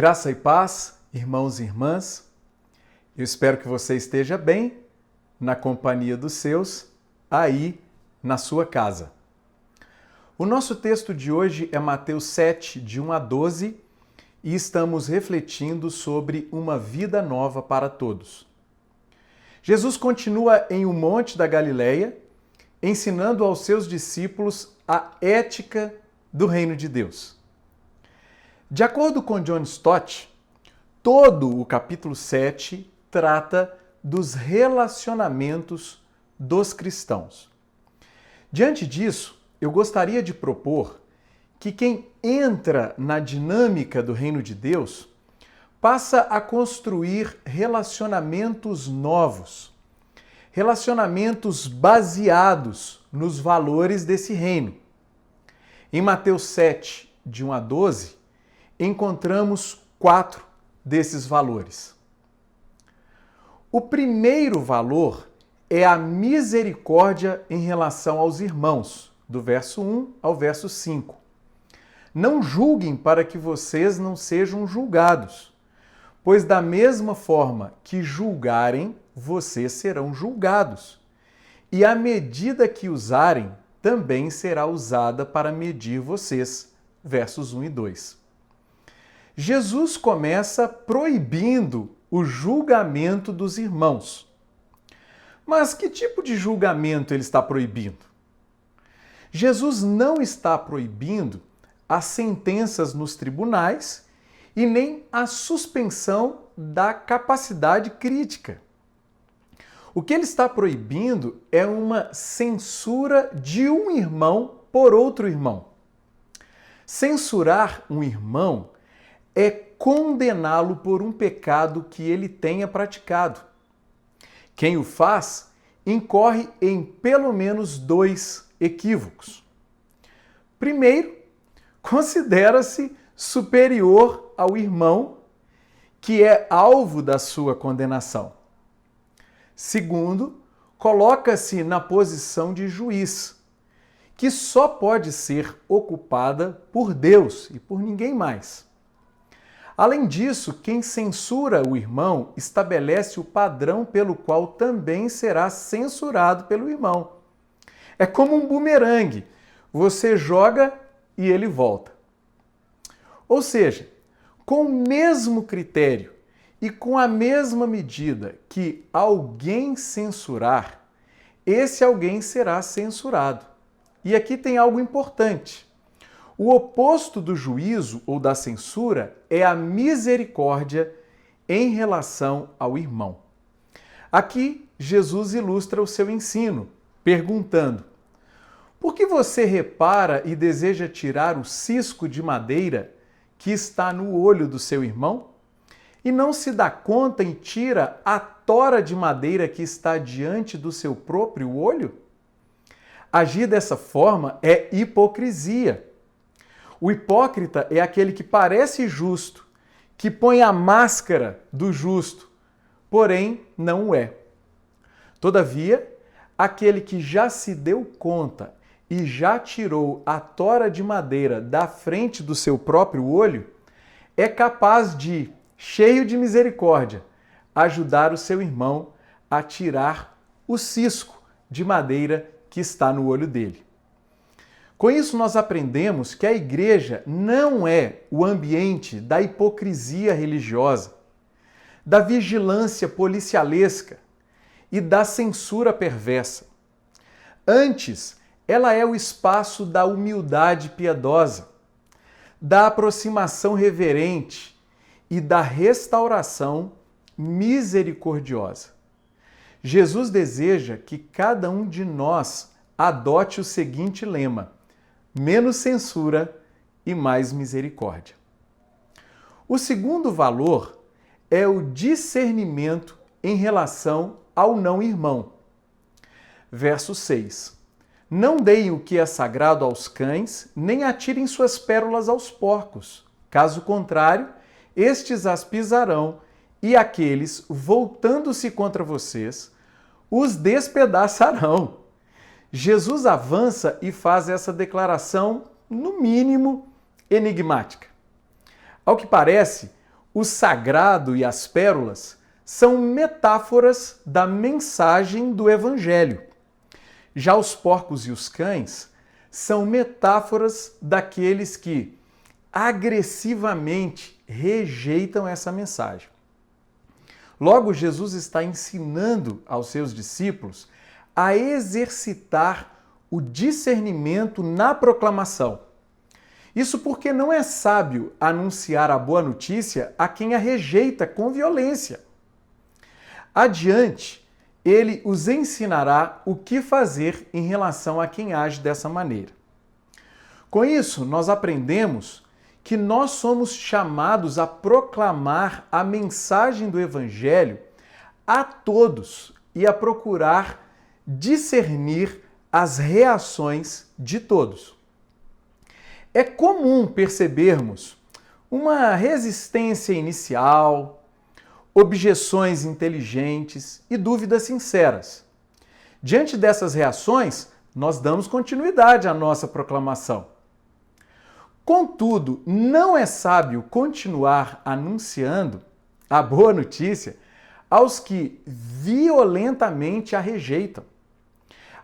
Graça e paz, irmãos e irmãs. Eu espero que você esteja bem na companhia dos seus, aí na sua casa. O nosso texto de hoje é Mateus 7, de 1 a 12, e estamos refletindo sobre uma vida nova para todos. Jesus continua em um monte da Galileia, ensinando aos seus discípulos a ética do reino de Deus. De acordo com John Stott, todo o capítulo 7 trata dos relacionamentos dos cristãos. Diante disso, eu gostaria de propor que quem entra na dinâmica do reino de Deus passa a construir relacionamentos novos, relacionamentos baseados nos valores desse reino. Em Mateus 7, de 1 a 12, encontramos 4 desses valores. O primeiro valor é a misericórdia em relação aos irmãos, do verso 1 ao verso 5. Não julguem para que vocês não sejam julgados, pois da mesma forma que julgarem, vocês serão julgados. E a medida que usarem também será usada para medir vocês. Versos 1 e 2. Jesus começa proibindo o julgamento dos irmãos. Mas que tipo de julgamento ele está proibindo? Jesus não está proibindo as sentenças nos tribunais e nem a suspensão da capacidade crítica. O que ele está proibindo é uma censura de um irmão por outro irmão. Censurar um irmão é condená-lo por um pecado que ele tenha praticado. Quem o faz incorre em pelo menos 2 equívocos. Primeiro, considera-se superior ao irmão que é alvo da sua condenação. Segundo, coloca-se na posição de juiz, que só pode ser ocupada por Deus e por ninguém mais. Além disso, quem censura o irmão estabelece o padrão pelo qual também será censurado pelo irmão. É como um bumerangue. Você joga e ele volta. Ou seja, com o mesmo critério e com a mesma medida que alguém censurar, esse alguém será censurado. E aqui tem algo importante. O oposto do juízo ou da censura é a misericórdia em relação ao irmão. Aqui, Jesus ilustra o seu ensino, perguntando: por que você repara e deseja tirar o cisco de madeira que está no olho do seu irmão? E não se dá conta e tira a tora de madeira que está diante do seu próprio olho? Agir dessa forma é hipocrisia. O hipócrita é aquele que parece justo, que põe a máscara do justo, porém não o é. Todavia, aquele que já se deu conta e já tirou a tora de madeira da frente do seu próprio olho, é capaz de, cheio de misericórdia, ajudar o seu irmão a tirar o cisco de madeira que está no olho dele. Com isso, nós aprendemos que a igreja não é o ambiente da hipocrisia religiosa, da vigilância policialesca e da censura perversa. Antes, ela é o espaço da humildade piedosa, da aproximação reverente e da restauração misericordiosa. Jesus deseja que cada um de nós adote o seguinte lema: menos censura e mais misericórdia. O segundo valor é o discernimento em relação ao não-irmão. Verso 6. Não deem o que é sagrado aos cães, nem atirem suas pérolas aos porcos. Caso contrário, estes as pisarão, e aqueles, voltando-se contra vocês, os despedaçarão. Jesus avança e faz essa declaração, no mínimo, enigmática. Ao que parece, o sagrado e as pérolas são metáforas da mensagem do Evangelho. Já os porcos e os cães são metáforas daqueles que agressivamente rejeitam essa mensagem. Logo, Jesus está ensinando aos seus discípulos a exercitar o discernimento na proclamação. Isso porque não é sábio anunciar a boa notícia a quem a rejeita com violência. Adiante, ele os ensinará o que fazer em relação a quem age dessa maneira. Com isso, nós aprendemos que nós somos chamados a proclamar a mensagem do Evangelho a todos e a procurar discernir as reações de todos. É comum percebermos uma resistência inicial, objeções inteligentes e dúvidas sinceras. Diante dessas reações, nós damos continuidade à nossa proclamação. Contudo, não é sábio continuar anunciando a boa notícia aos que violentamente a rejeitam,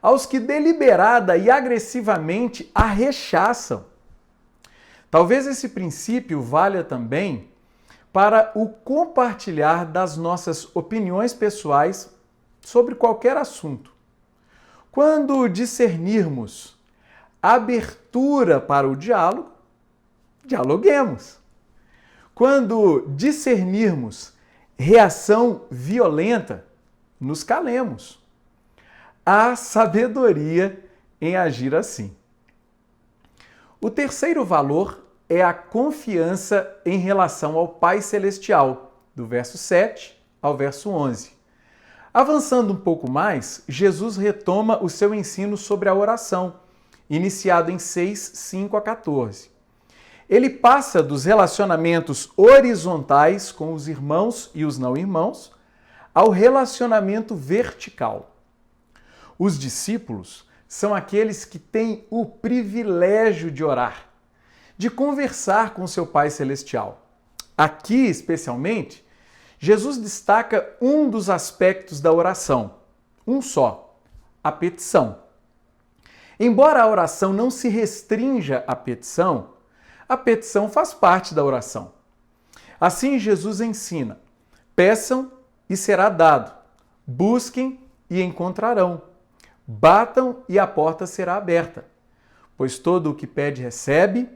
aos que deliberada e agressivamente a rechaçam. Talvez esse princípio valha também para o compartilhar das nossas opiniões pessoais sobre qualquer assunto. Quando discernirmos abertura para o diálogo, dialoguemos. Quando discernirmos reação violenta, nos calemos. Há sabedoria em agir assim. O terceiro valor é a confiança em relação ao Pai Celestial, do verso 7 ao verso 11. Avançando um pouco mais, Jesus retoma o seu ensino sobre a oração, iniciado em 6, 5 a 14. Ele passa dos relacionamentos horizontais com os irmãos e os não-irmãos ao relacionamento vertical. Os discípulos são aqueles que têm o privilégio de orar, de conversar com seu Pai Celestial. Aqui, especialmente, Jesus destaca um dos aspectos da oração, um só, a petição. Embora a oração não se restrinja à petição, a petição faz parte da oração. Assim, Jesus ensina: peçam e será dado, busquem e encontrarão, batam e a porta será aberta. Pois todo o que pede recebe,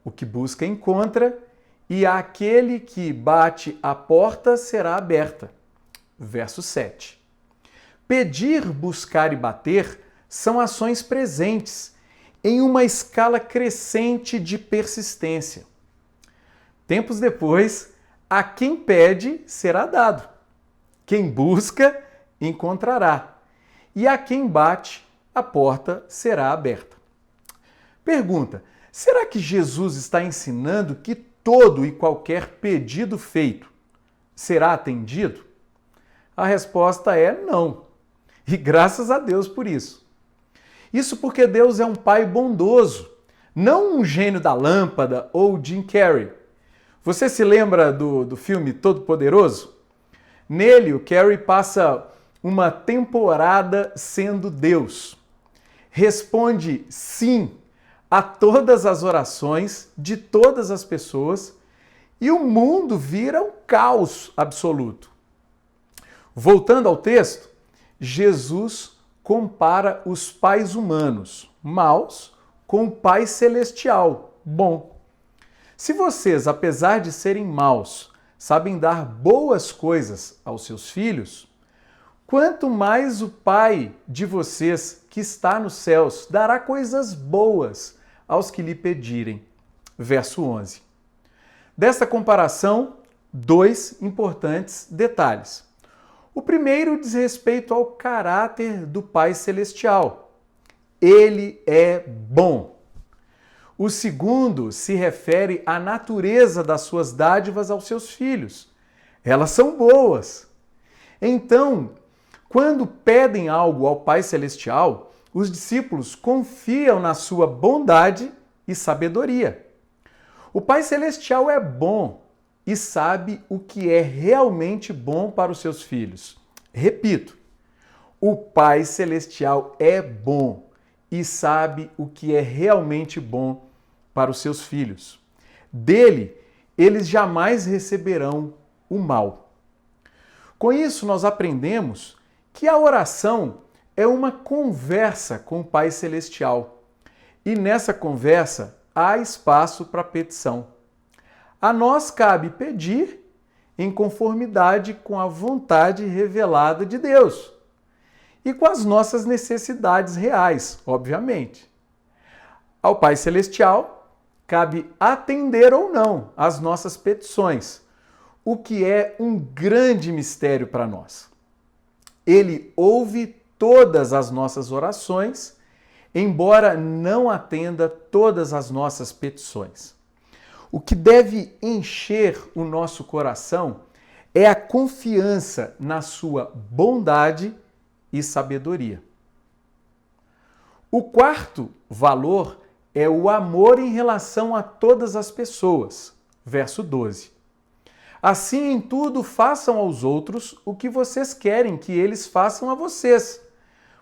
o que busca encontra, e àquele que bate a porta será aberta. Verso 7. Pedir, buscar e bater são ações presentes em uma escala crescente de persistência. Tempos depois, a quem pede será dado, quem busca encontrará, e a quem bate a porta será aberta. Pergunta: será que Jesus está ensinando que todo e qualquer pedido feito será atendido? A resposta é não, e graças a Deus por isso. Isso porque Deus é um Pai bondoso, não um gênio da lâmpada ou Jim Carrey. Você se lembra do filme Todo-Poderoso? Nele, o Carrey passa uma temporada sendo Deus. Responde sim a todas as orações de todas as pessoas e o mundo vira um caos absoluto. Voltando ao texto, Jesus compara os pais humanos, maus, com o Pai Celestial, bom. Se vocês, apesar de serem maus, sabem dar boas coisas aos seus filhos, quanto mais o Pai de vocês, que está nos céus, dará coisas boas aos que lhe pedirem. Verso 11. Desta comparação, dois importantes detalhes. O primeiro diz respeito ao caráter do Pai Celestial. Ele é bom. O segundo se refere à natureza das suas dádivas aos seus filhos. Elas são boas. Então, quando pedem algo ao Pai Celestial, os discípulos confiam na sua bondade e sabedoria. O Pai Celestial é bom e sabe o que é realmente bom para os seus filhos. Repito, o Pai Celestial é bom e sabe o que é realmente bom para os seus filhos. Dele, eles jamais receberão o mal. Com isso, nós aprendemos que a oração é uma conversa com o Pai Celestial. E nessa conversa há espaço para petição. A nós cabe pedir em conformidade com a vontade revelada de Deus e com as nossas necessidades reais, obviamente. Ao Pai Celestial cabe atender ou não às nossas petições, o que é um grande mistério para nós. Ele ouve todas as nossas orações, embora não atenda todas as nossas petições. O que deve encher o nosso coração é a confiança na sua bondade e sabedoria. O quarto valor é o amor em relação a todas as pessoas. Verso 12. Assim, em tudo, façam aos outros o que vocês querem que eles façam a vocês,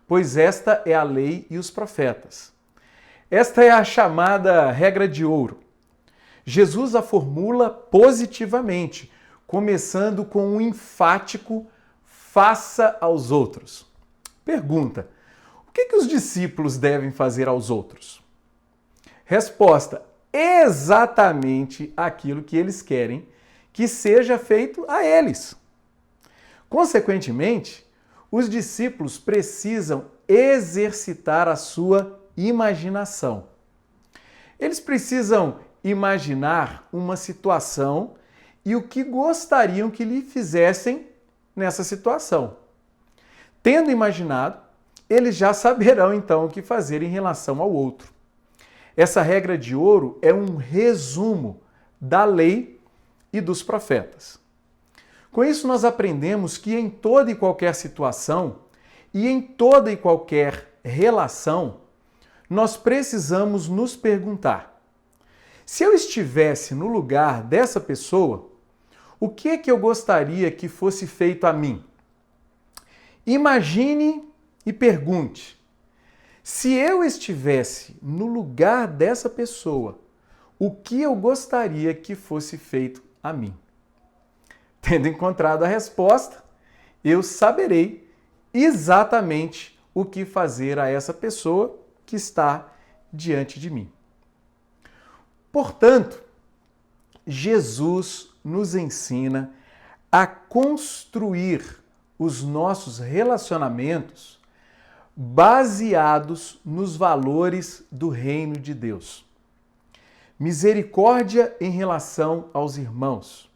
pois esta é a lei e os profetas. Esta é a chamada regra de ouro. Jesus a formula positivamente, começando com um enfático faça aos outros. Pergunta: o que os discípulos devem fazer aos outros? Resposta: exatamente aquilo que eles querem que seja feito a eles. Consequentemente, os discípulos precisam exercitar a sua imaginação. Eles precisam imaginar uma situação e o que gostariam que lhe fizessem nessa situação. Tendo imaginado, eles já saberão então o que fazer em relação ao outro. Essa regra de ouro é um resumo da lei e dos profetas. Com isso, nós aprendemos que em toda e qualquer situação e em toda e qualquer relação, nós precisamos nos perguntar: se eu estivesse no lugar dessa pessoa, o que é que eu gostaria que fosse feito a mim? Imagine e pergunte: se eu estivesse no lugar dessa pessoa, o que eu gostaria que fosse feito a mim? Tendo encontrado a resposta, eu saberei exatamente o que fazer a essa pessoa que está diante de mim. Portanto, Jesus nos ensina a construir os nossos relacionamentos baseados nos valores do reino de Deus. Misericórdia em relação aos irmãos,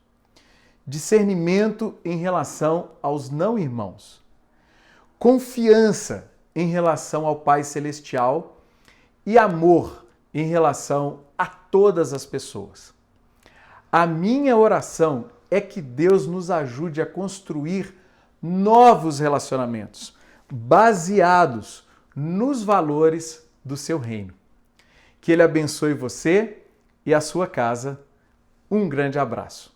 discernimento em relação aos não-irmãos, confiança em relação ao Pai Celestial e amor em relação a todas as pessoas. A minha oração é que Deus nos ajude a construir novos relacionamentos baseados nos valores do seu reino. Que Ele abençoe você e a sua casa. Um grande abraço.